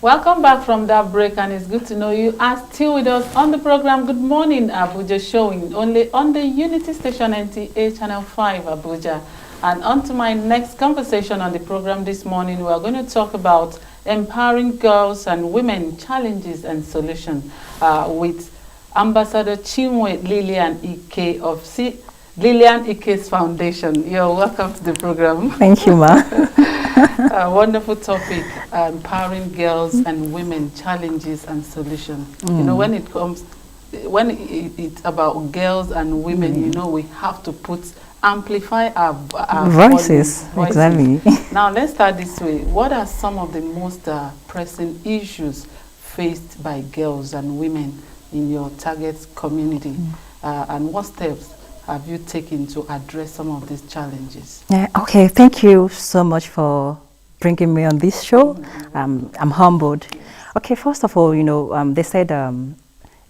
Welcome back from that break, and it's good to know you are still with us on the program. Good morning, Abuja, showing only on the Unity Station NTA Channel 5, Abuja. And on to my next conversation on the program this morning, we are going to talk about empowering girls and women, challenges and solutions with Ambassador Chinwe Lillian Ike of Lillian Ike's Foundation. You're welcome to the program. Thank you, ma. A wonderful topic, empowering girls and women, challenges and solutions. You know, when it's about girls and women, you know, we have to amplify our voices. Exactly. Now, let's start this way. What are some of the most pressing issues faced by girls and women in your target community? And what steps have you taken to address some of these challenges? Okay, thank you so much for bringing me on this show. I'm humbled. Okay, first of all, you know, they said a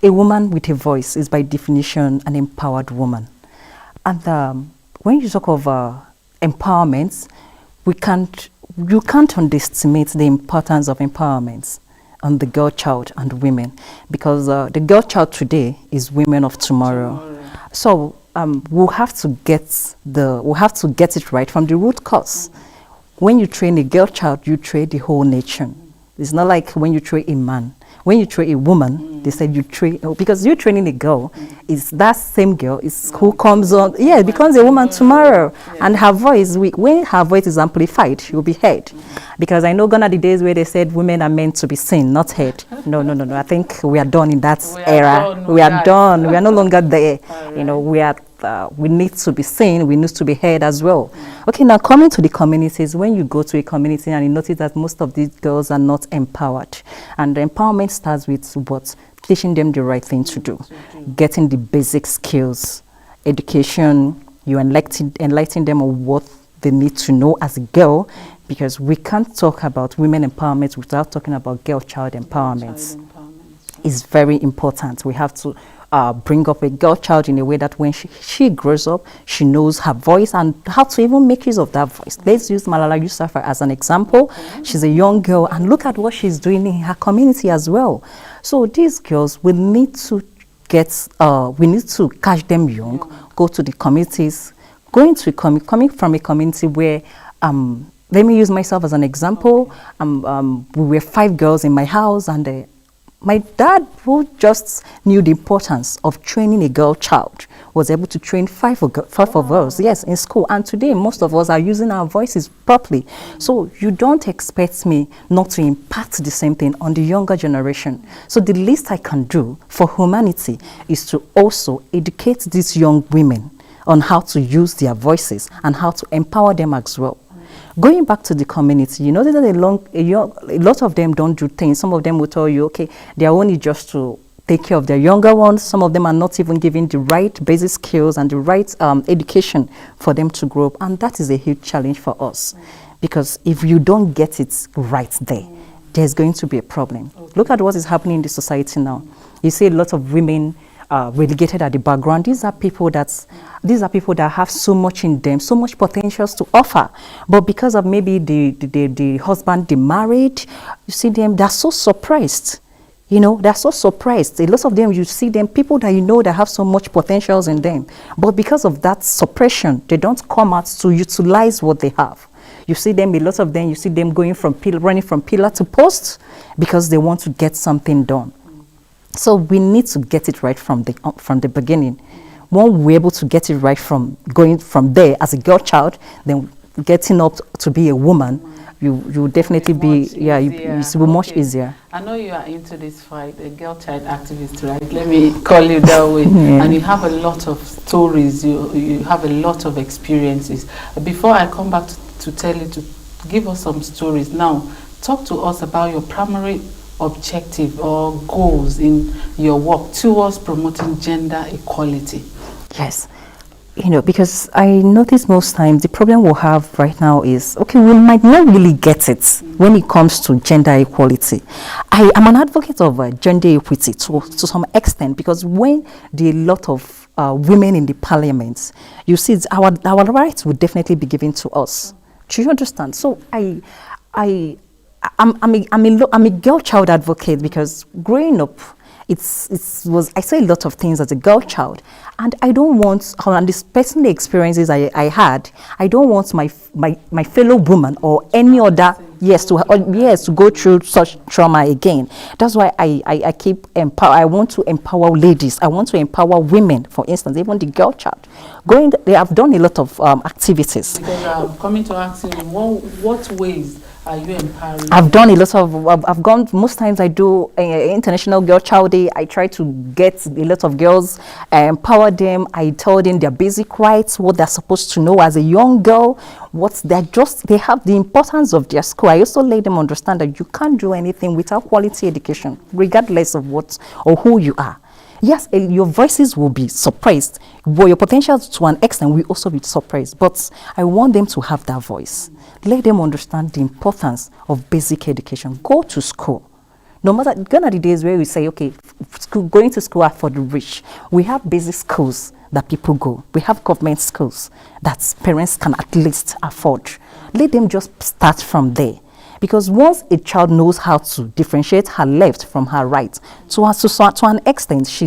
woman with a voice is by definition an empowered woman. And when you talk of empowerment, you can't underestimate the importance of empowerment on the girl child and women, because the girl child today is women of tomorrow. So we'll have to get it right from the root cause. When you train a girl child, you train the whole nation. It's not like when you train a man. When you train a woman, they said you train, because you're training a girl, is that same girl is who comes on, becomes a woman tomorrow. And her voice, when her voice is amplified, she will be heard. Because I know gone are the days where they said women are meant to be seen, not heard. No. I think we are done in that era. We are done. We are no longer there. You know, we need to be seen, we need to be heard as well. Okay, now coming to the communities, when you go to a community and you notice that most of these girls are not empowered, and the empowerment starts with what? Teaching them the right thing to do, getting the basic skills, education, you enlighten them on what they need to know as a girl, because we can't talk about women empowerment without talking about girl child empowerment. It's very important. We have to bring up a girl child in a way that when she grows up, she knows her voice and how to even make use of that voice. Let's use Malala Yousafzai as an example. She's a young girl, and look at what she's doing in her community as well. So these girls, we need to catch them young, go to the communities, coming from a community where let me use myself as an example. We were 5 girls in my house, and my dad, who just knew the importance of training a girl child, was able to train 5 of us, yes, in school. And today, most of us are using our voices properly. So you don't expect me not to impact the same thing on the younger generation. So the least I can do for humanity is to also educate these young women on how to use their voices and how to empower them as well. Going back to the community, you notice that a lot of them don't do things. Some of them will tell you, okay, they are only just to take care of their younger ones. Some of them are not even giving the right basic skills and the right education for them to grow up. And that is a huge challenge for us. Because if you don't get it right there, there's going to be a problem. Look at what is happening in the society now. You see a lot of women relegated at the background. These are people that have so much in them, so much potentials to offer, but because of maybe the husband they married, you see them, they're so suppressed. You know, they're so suppressed. A lot of them, you see them, people that you know that have so much potentials in them, but because of that suppression, they don't come out to utilize what they have. You see them, a lot of them, you see them running from pillar to post because they want to get something done. So we need to get it right from the beginning. When we're able to get it right from going from there as a girl child, then getting up to be a woman, you definitely it's much easier. I know you are into this fight, a girl child activist, right? Let me call you that way. And you have a lot of stories, you have a lot of experiences. Before I come back to tell you to give us some stories, now talk to us about your primary objective or goals in your work towards promoting gender equality. Yes. You know, because I notice most times the problem we'll have right now is, okay, we might not really get it when it comes to gender equality. I am an advocate of gender equity to some extent, because when there are a lot of women in the parliament, you see our rights would definitely be given to us. Do you understand? So I I'm a girl child advocate because growing up, I say a lot of things as a girl child, and I don't want, and this personal experiences I had, I don't want my fellow woman or any other to go through such trauma again. That's why I keep I want to empower ladies. I want to empower women, for instance, even the girl child. They have done a lot of activities. Because I'm coming to ask you, what ways are you empowering? I've done a lot of, I've gone, most times I do International Girl Child Day. I try to get a lot of girls, empower them. I tell them their basic rights, what they're supposed to know as a young girl, they have the importance of their school. I also let them understand that you can't do anything without quality education, regardless of what or who you are. Yes, your voices will be suppressed, but your potential to an extent will also be suppressed. But I want them to have that voice. Let them understand the importance of basic education. Go to school. No matter, gone are the days where we say, okay, going to school are for the rich. We have basic schools that people go. We have government schools that parents can at least afford. Let them just start from there. Because once a child knows how to differentiate her left from her right, to an extent, she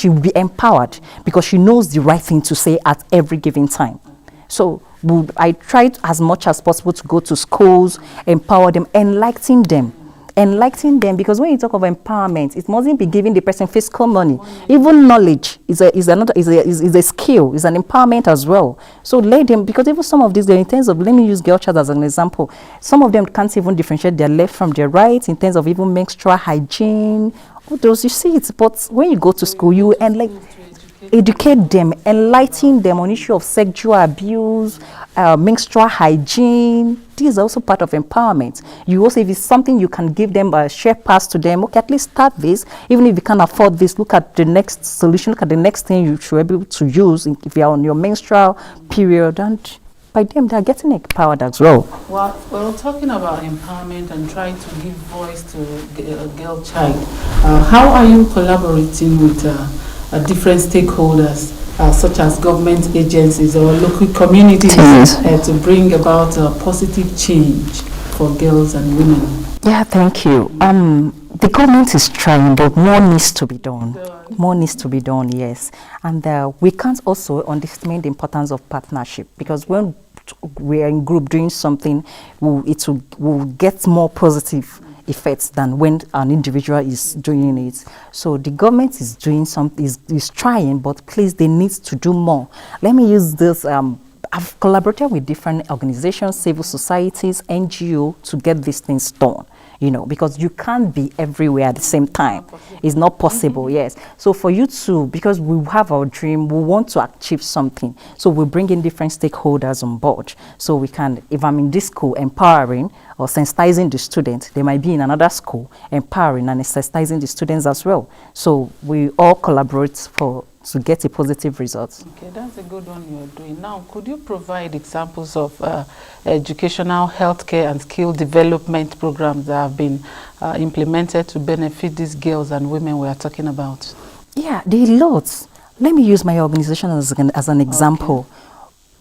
will be empowered because she knows the right thing to say at every given time. So I tried as much as possible to go to schools, empower them, enlighten them, because when you talk of empowerment, it mustn't be giving the person fiscal money. Even knowledge is a skill, is an empowerment as well. So let them, because even some of these, in terms of, let me use girl child as an example, some of them can't even differentiate their left from their right in terms of even menstrual hygiene. All those, you see it, but when you go to school, you educate them, enlighten them on issue of sexual abuse, menstrual hygiene. These are also part of empowerment. You also, if it's something you can give them a share pass to them, okay, at least start this. Even if you can't afford this, look at the next solution, look at the next thing you should be able to use if you're on your menstrual period. And by them, they're getting empowered as well. Well, we're talking about empowerment and trying to give voice to a girl child. How are you collaborating with different stakeholders, such as government agencies or local communities, to bring about a positive change for girls and women? Yeah, thank you. The government is trying, but more needs to be done. More needs to be done, yes. And we can't also underestimate the importance of partnership, because when we're in group doing something, we'll get more positive effects than when an individual is doing it. So the government is doing something, is trying, but please, they need to do more. Let me use this. I've collaborated with different organizations, civil societies, NGO to get these things done. Because you can't be everywhere at the same time. It's not possible, yes. So for you to, because we have our dream, we want to achieve something. So we bring in different stakeholders on board. So we can, if I'm in this school empowering or sensitizing the students, they might be in another school empowering and sensitizing the students as well. So we all collaborate to get a positive result. Okay, that's a good one you're doing. Now, could you provide examples of educational, healthcare and skill development programs that have been implemented to benefit these girls and women we are talking about? Yeah, there are lots. Let me use my organization as an example.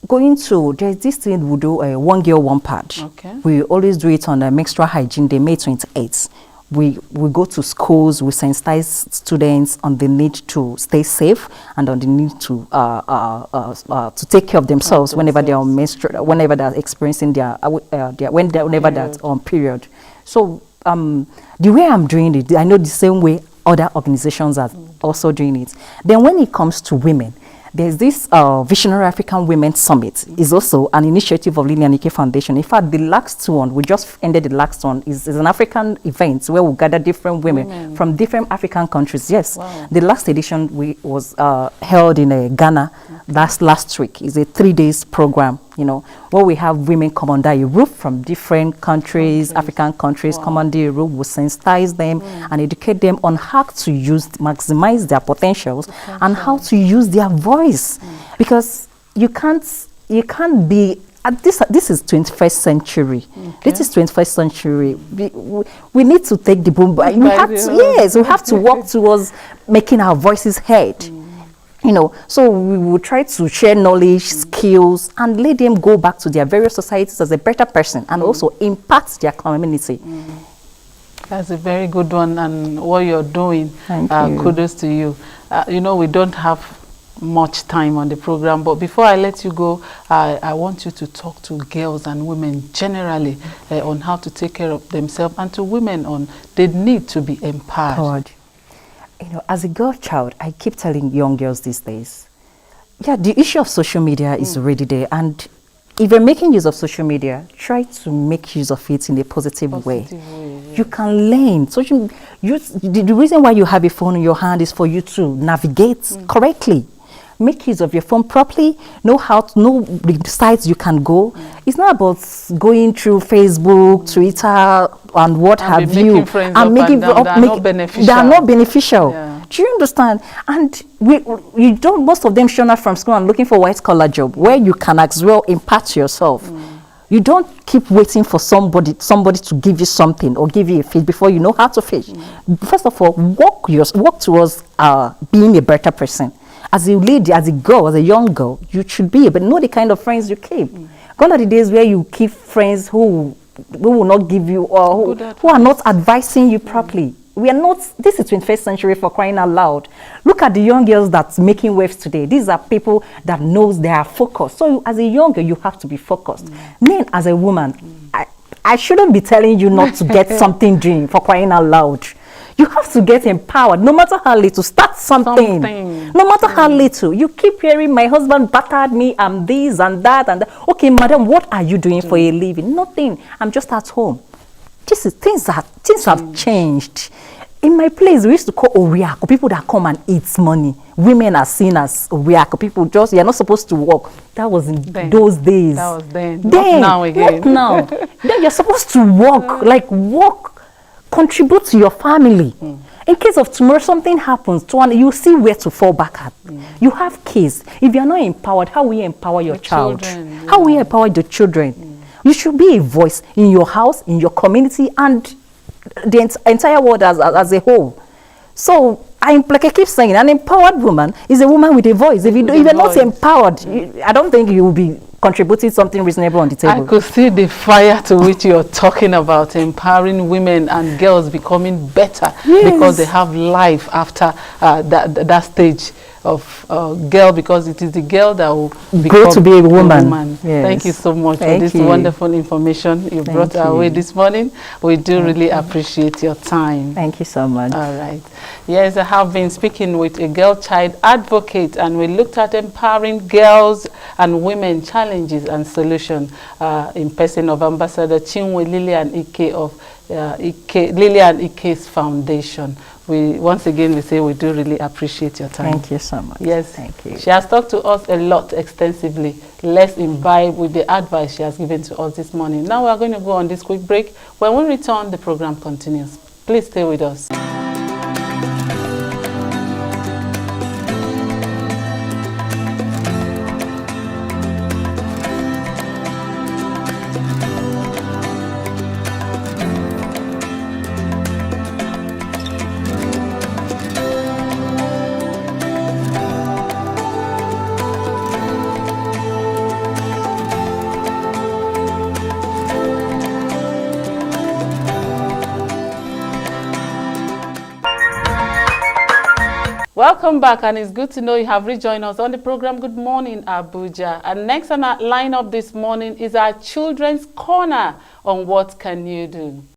Okay. There's this thing we do, One Girl, One Pad. Okay. We always do it on menstrual hygiene day, May 28th. We go to schools, we sensitize students on the need to stay safe and on the need to take care of themselves whenever they are whenever they're experiencing whenever they're on period. So the way I'm doing it, I know the same way other organizations are also doing it. Then when it comes to women, there's this Visionary African Women Summit. Is also an initiative of Lillian Ike Foundation. In fact, the last one, we just ended the last one, is an African event where we gather different women from different African countries. Yes, wow. The last edition was held in Ghana last week. It's a 3 days program, where we have women come under a roof from different countries, African countries, come under a roof. We sensitize them and educate them on how to maximize their potentials and how to use their voice. Because you can't be this is 21st century. Okay. This is 21st century. We need to take the boom. We have to work towards making our voices heard. You know, so we will try to share knowledge, skills, and let them go back to their various societies as a better person and also impact their community. That's a very good one, and what you're doing, Thank you. kudos to you. You know, we don't have much time on the program, but before I let you go, I want you to talk to girls and women generally on how to take care of themselves, and to women on they need to be empowered. You know, as a girl child, I keep telling young girls these days, yeah, the issue of social media is already there, and if you're making use of social media, try to make use of it in a positive way. Yeah. You can learn. The reason why you have a phone in your hand is for you to navigate correctly. Make use of your phone properly. Know the sites you can go. It's not about going through Facebook, Twitter, and what have you. And making friends they are not beneficial. Yeah. Do you understand? And you don't. Most of them shown up from school and looking for white collar job where you can as well impact yourself. You don't keep waiting for somebody to give you something or give you a fish before you know how to fish. First of all, work towards being a better person. As a lady, as a girl, as a young girl, you should be, but know the kind of friends you keep. Gone are the days where you keep friends who will not give you, or who are not advising you properly. We are not, this is 21st century, for crying out loud. Look at the young girls that's making waves today. These are people that knows they are focused. So as a young girl, you have to be focused. Then as a woman, I shouldn't be telling you not to get something doing, for crying out loud. You have to get empowered, no matter how little. Start something. No matter how little. You keep hearing, my husband battered me, I'm this and that and that. Okay, madam, what are you doing for a living? Nothing. I'm just at home. Things have changed. In my place, we used to call Oriako, people that come and eat money. Women are seen as Oriako, people you're not supposed to work. That was in those days. That was then. Not now again. Not now. Then you're supposed to work, contribute to your family. In case of tomorrow something happens, you see where to fall back at. You have kids. If you're not empowered, how will you empower your child? Children, how will you empower the children? You should be a voice in your house, in your community, and the entire world as a whole. So like I keep saying, an empowered woman is a woman with a voice. If you're not empowered, I don't think you will be contributing something reasonable on the table. I could see the fire to which you're talking about, empowering women and girls becoming better because they have life after that stage of girl, because it is the girl that will grow to be a woman. Yes. Thank you so much for this wonderful information you brought our way this morning. We do really appreciate your time. Thank you so much. All right. Yes, I have been speaking with a girl child advocate, and we looked at empowering girls and women challenges and solutions in person of Ambassador Chinwe Lillian Ike of Lillian Ike's Foundation. Once again, we say we do really appreciate your time. Thank you so much. Yes. Thank you. She has talked to us a lot extensively. Let's imbibe with the advice she has given to us this morning. Now we are going to go on this quick break. When we return, the program continues. Please stay with us. Welcome back, and it's good to know you have rejoined us on the program. Good morning, Abuja. And next on our lineup this morning is our Children's Corner on What Can You Do?